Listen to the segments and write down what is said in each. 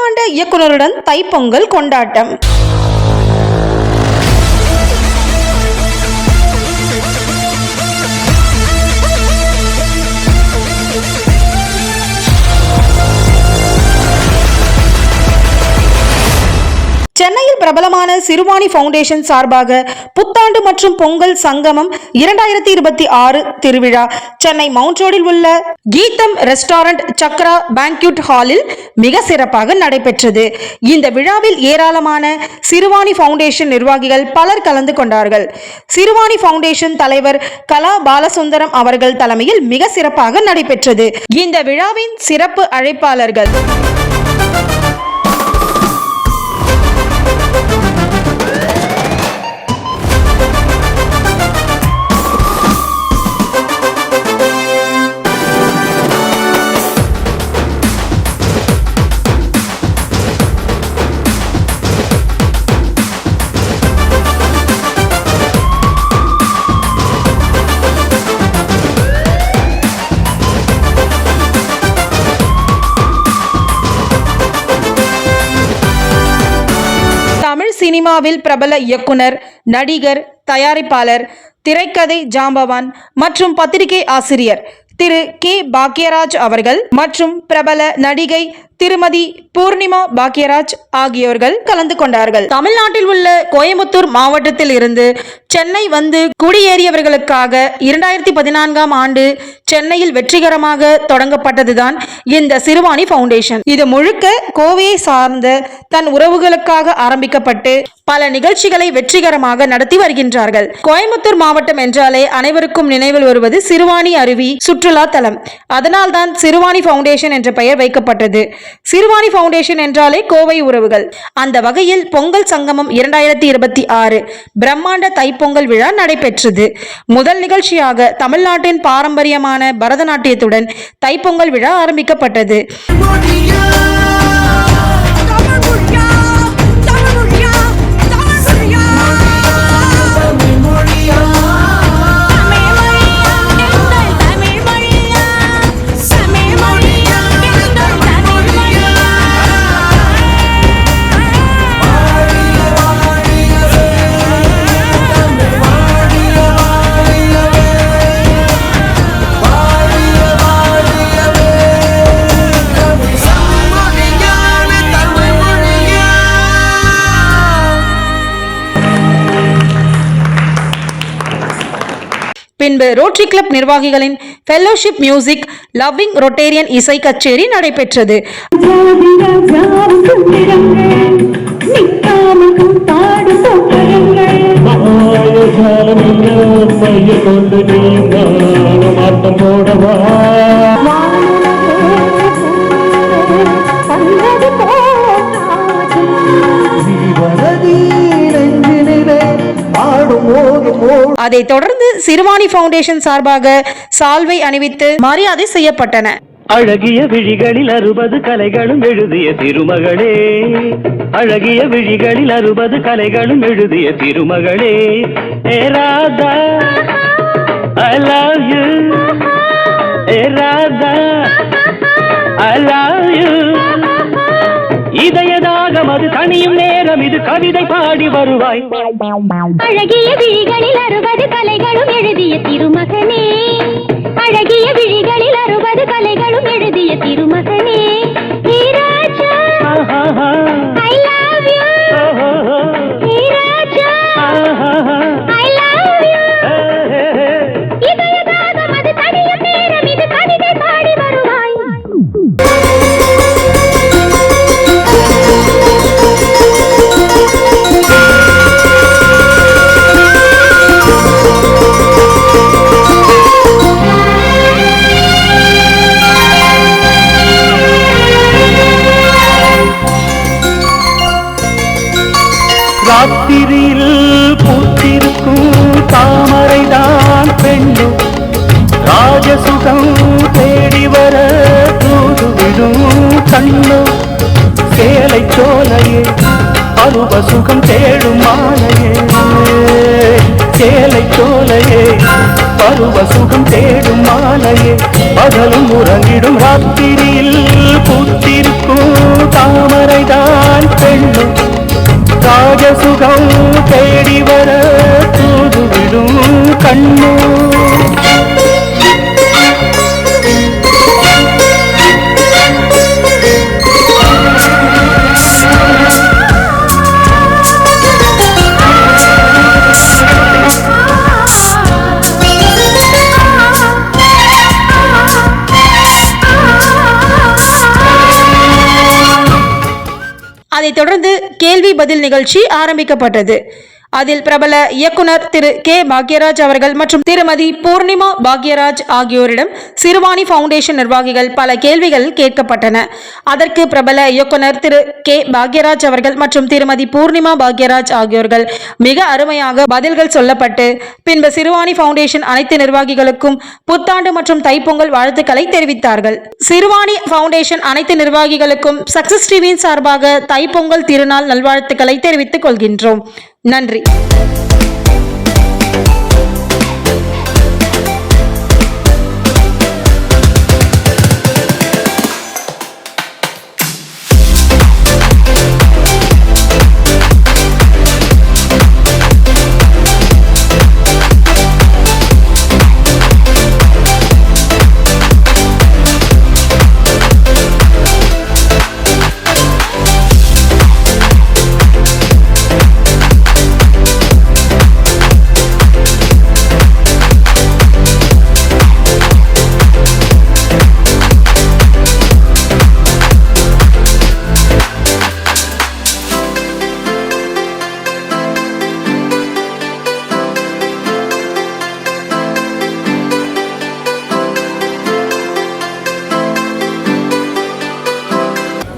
பிரம்மாண்ட இயக்குனருடன் தைப்பொங்கல் கொண்டாட்டம். சென்னையில் பிரபலமான சிறுவாணி ஃபவுண்டேஷன் சார்பாக புத்தாண்டு மற்றும் பொங்கல் சங்கமம் 2026 திருவிழா சென்னை மவுண்ட் ரோடில் உள்ள கீதம் ரெஸ்டாரண்ட் சக்ரா பேங்க்யூட் ஹாலில் மிக சிறப்பாக நடைபெற்றது. இந்த விழாவில் ஏராளமான சிறுவாணி ஃபவுண்டேஷன் நிர்வாகிகள் பலர் கலந்து கொண்டார்கள். சிறுவாணி ஃபவுண்டேஷன் தலைவர் கலா பாலசுந்தரம் அவர்கள் தலைமையில் மிக சிறப்பாக நடைபெற்றது. இந்த விழாவின் சிறப்பு அழைப்பாளர்கள் சினிமாவில் பிரபல இயக்குனர், நடிகர், தயாரிப்பாளர், திரைக்கதை ஜாம்பவான் மற்றும் பத்திரிகை ஆசிரியர் திரு கே பாக்யராஜ் அவர்கள் மற்றும் பிரபல நடிகை திருமதி பூர்ணிமா பாக்யராஜ் ஆகியோர்கள் கலந்து கொண்டார்கள். தமிழ்நாட்டில் உள்ள கோயம்புத்தூர் மாவட்டத்தில் இருந்து சென்னை வந்து குடியேறியவர்களுக்காக 2014ஆம் ஆண்டு சென்னையில் வெற்றிகரமாக தொடங்கப்பட்டதுதான் இந்த சிறுவாணி ஃபவுண்டேஷன். இது முழுக்க கோவையை சார்ந்த தன் உறவுகளுக்காக ஆரம்பிக்கப்பட்டு பல நிகழ்ச்சிகளை வெற்றிகரமாக நடத்தி வருகின்றார்கள். கோயம்புத்தூர் மாவட்டம் என்றாலே அனைவருக்கும் நினைவில் வருவது சிறுவாணி அருவி சுற்றுலா தலம். அதனால்தான் சிறுவாணி ஃபவுண்டேஷன் என்ற பெயர் வைக்கப்பட்டது. சிறுவாணி ஃபவுண்டேஷன் என்றாலே கோவை உறவுகள். அந்த வகையில் பொங்கல் சங்கமம் 2026 பிரம்மாண்ட தைப்பொங்கல் விழா நடைபெற்றது. முதல் நிகழ்ச்சியாக தமிழ்நாட்டின் பாரம்பரியமான பரதநாட்டியத்துடன் தைப்பொங்கல் விழா ஆரம்பிக்கப்பட்டது. பின்பு ரோட்டரி கிளப் நிர்வாகிகளின் ஃபெல்லோஷிப் மியூசிக் லவ்விங் ரொட்டேரியன் இசை கச்சேரி நடைபெற்றது. அதைத் தொடர்ந்து சிறுவாணி ஃபவுண்டேஷன் சார்பாக சால்வை அணிவித்து மரியாதை செய்யப்பட்டன. அழகிய விழிகளில் 60 கலைகளும் எழுதிய திருமகளே, அழகிய விழிகளில் 60 கலைகளும் எழுதிய திருமகளே, ஏ Radha I love you, A Radha I love you. இதயதாகம் அது தனியும் நேரம், இது கவிதை பாடி வருவாய். அழகிய விழிகளில் 60 கலைகளும் எழுதிய திருமகனே, அழகிய விழிகளில் 60 கலைகளும் எழுதிய திருமகனே, ஹே ராஜா I love you, hey Raja I love you. இதயதாகம் அது தனியும் நேரம், இது கவிதை பாடி வருவாய். சேலை சோலையே பருவ சுகம் தேடும் மாலையே பகலும் உறங்கிடும் ராத்திரியில் பூத்திருக்கும் தாமரைதான் பெண்ணும் ராஜசுகம் தேடி வர தூதுவிடும் கண்ணு அதைத் தொடர்ந்து கேள்வி பதில் நிகழ்ச்சி ஆரம்பிக்கப்பட்டது. அதில் பிரபல இயக்குனர் திரு கே பாக்யராஜ் அவர்கள் மற்றும் திருமதி பூர்ணிமா பாக்யராஜ் ஆகியோரிடம் சிறுவாணி ஃபவுண்டேஷன் நிர்வாகிகள் பல கேள்விகள் கேட்கப்பட்டன. அதற்கு பிரபல இயக்குனர் திரு கே பாக்யராஜ் அவர்கள் மற்றும் திருமதி பூர்ணிமா பாக்யராஜ் ஆகியோர்கள் மிக அருமையாக பதில்கள் சொல்லப்பட்டு பின்பு சிறுவாணி ஃபவுண்டேஷன் அனைத்து நிர்வாகிகளுக்கும் புத்தாண்டு மற்றும் தைப்பொங்கல் வாழ்த்துக்களை தெரிவித்தார்கள். சிறுவாணி ஃபவுண்டேஷன் அனைத்து நிர்வாகிகளுக்கும் சக்சஸ் டிவியின் சார்பாக தைப்பொங்கல் திருநாள் நல்வாழ்த்துக்களை தெரிவித்துக் கொள்கின்றோம். நன்றி.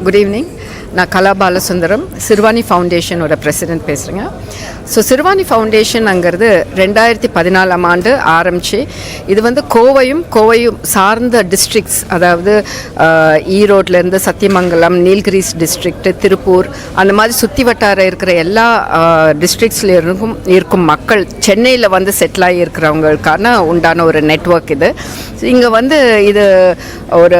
Good evening. நான் கலா பாலசுந்தரம், சிறுவாணி ஃபவுண்டேஷனோட பிரசிடென்ட் பேசுகிறேங்க. ஸோ சிறுவாணி ஃபவுண்டேஷனுங்கிறது 2014ஆம் ஆண்டு ஆரம்பித்து இது வந்து கோவையும் சார்ந்த டிஸ்ட்ரிக்ட்ஸ், அதாவது ஈரோட்லேருந்து சத்தியமங்கலம், நீல்கிரிஸ் டிஸ்ட்ரிக்ட், திருப்பூர், அந்த மாதிரி சுற்றி வட்டார இருக்கிற எல்லா டிஸ்ட்ரிக்ட்ஸில் இருக்கும் மக்கள் சென்னையில் வந்து செட்டில் ஆகி இருக்கிறவங்களுக்கான உண்டான ஒரு நெட்வொர்க் இது. இங்கே வந்து இது ஒரு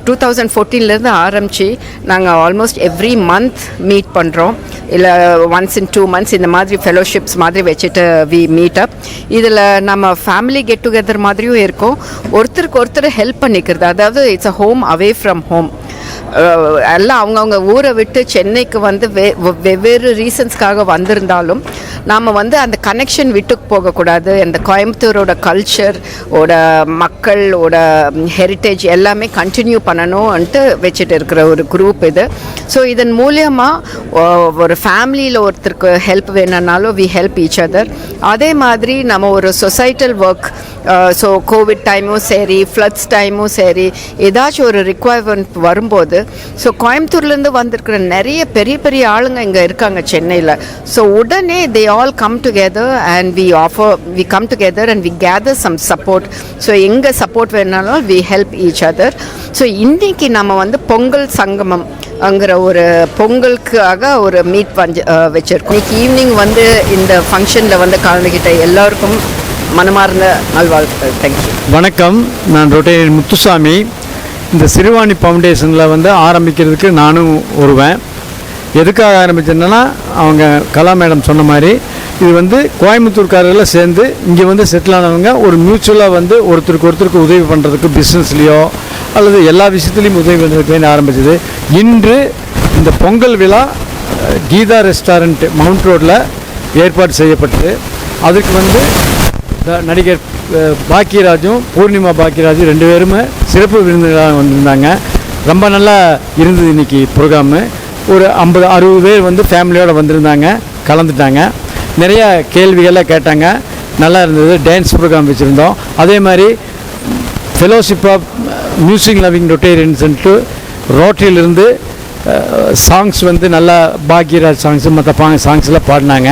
2014லேருந்து ஆரம்பித்து நாங்கள் ஆல்மோஸ்ட் எவ்ரி மந்த் மீட் பண்ணுறோம். இல்லை ஒன்ஸ் இன் 2 months இந்த மாதிரி ஃபெலோஷிப்ஸ் மாதிரி வச்சுட்டு வி மீட் அப். இதில் நம்ம ஃபேமிலி கெட் டுகெதர் மாதிரியும் இருக்கும். ஒருத்தருக்கு ஒருத்தர் ஹெல்ப் பண்ணிக்கிறது, அதாவது it's a home away from home. எல்லாம் அவங்கவுங்க ஊரை விட்டு சென்னைக்கு வந்து வெவ்வேறு ரீசன்ஸ்க்காக வந்திருந்தாலும் நாம் வந்து அந்த கனெக்ஷன் விட்டு போகக்கூடாது. அந்த கோயம்புத்தூரோட கல்ச்சர் ஓட மக்களோட ஹெரிட்டேஜ் எல்லாமே கண்டினியூ பண்ணணும்ன்ட்டு வச்சுட்டு இருக்கிற ஒரு குரூப் இது. ஸோ இதன் மூலியமாக ஒரு ஃபேமிலியில் ஒருத்தருக்கு ஹெல்ப் வேணும்னாலும் வி ஹெல்ப் ஈச் அதர். அதே மாதிரி நம்ம ஒரு சொசைட்டல் ஒர்க், ஸோ கோவிட் டைமும் சரி, ஃப்ளட்ஸ் டைமும் சரி, ஏதாச்சும் ஒரு ரிக்வயர்மெண்ட் வரும்போது, ஸோ கோயம்புத்தூர்லேருந்து வந்திருக்கிற நிறைய பெரிய பெரிய ஆளுங்க இங்கே இருக்காங்க சென்னையில். ஸோ உடனே they all come together and we come together and we gather some support. So எங்கே சப்போர்ட் வேணாலும் we help each other. So இன்றைக்கி நம்ம வந்து பொங்கல் சங்கமம் அங்கிற ஒரு பொங்கலுக்காக ஒரு மீட் வச்சுருக்கோம். இன்னைக்கு ஈவினிங் வந்து இந்த ஃபங்க்ஷனில் வந்து கலந்துக்கிட்ட எல்லாருக்கும் மனமார்ந்த நல்வாழ்த்துக்கள். தேங்க்யூ. வணக்கம். நான் ரொட்டேரியன் முத்துசாமி. இந்த சிறுவாணி ஃபவுண்டேஷனில் வந்து ஆரம்பிக்கிறதுக்கு நானும் ஒருவன். எதுக்காக ஆரம்பிச்சேன்னா, அவங்க கலா மேடம் சொன்ன மாதிரி இது வந்து கோயம்புத்தூர்காரர்களை சேர்ந்து இங்கே வந்து செட்டில் ஆனவங்க ஒரு மியூச்சுவலாக வந்து ஒருத்தருக்கு உதவி பண்ணுறதுக்கு, பிஸ்னஸ்லேயோ அல்லது எல்லா விஷயத்துலையும் உதவி பண்ணுறதுக்கு வேண்டி ஆரம்பிச்சது. இன்று இந்த பொங்கல் விழா கீதா ரெஸ்டாரண்ட் மவுண்ட் ரோட்டில் ஏற்பாடு செய்யப்பட்டது. அதுக்கு வந்து நடிகர் பாக்யராஜும் பூர்ணிமா பாக்யராஜும் 2 பேருமே சிறப்பு விருந்தினராக வந்திருந்தாங்க. ரொம்ப நல்லா இருந்தது இன்றைக்கி ப்ரோக்ராமு. ஒரு 50-60 பேர் வந்து ஃபேமிலியோடு வந்திருந்தாங்க, கலந்துட்டாங்க. நிறையா கேள்விகள்லாம் கேட்டாங்க, நல்லா இருந்தது. டான்ஸ் ப்ரோக்ராம் வச்சுருந்தோம். அதே மாதிரி ஃபெலோஷிப் ஆஃப் மியூசிக் லவிங் ரொட்டேரியன்ஸ்ன்ட்டு ரோட்டரியிலிருந்து சாங்ஸ் வந்து நல்லா பாக்யராஜ் சாங்ஸு மற்ற சாங்ஸ்லாம் பாடினாங்க.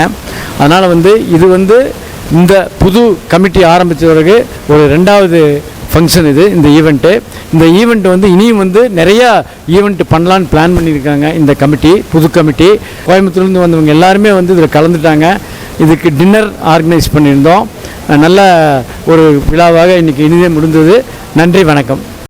அதனால் வந்து இது வந்து இந்த புது கமிட்டி ஆரம்பித்த பிறகு ஒரு 2வது ஃபங்க்ஷன் இது, இந்த ஈவெண்ட்டு. இந்த ஈவெண்ட் வந்து இனியும் வந்து நிறையா ஈவெண்ட் பண்ணலான்னு பிளான் பண்ணியிருக்காங்க இந்த கமிட்டி, புது கமிட்டி. கோயம்புத்தூர்லேருந்து வந்தவங்க எல்லாருமே வந்து இதில் கலந்துட்டாங்க. இதுக்கு டின்னர் ஆர்கனைஸ் பண்ணியிருந்தோம். நல்ல ஒரு விழாவாக இன்றைக்கி இனிதே முடிந்தது. நன்றி, வணக்கம்.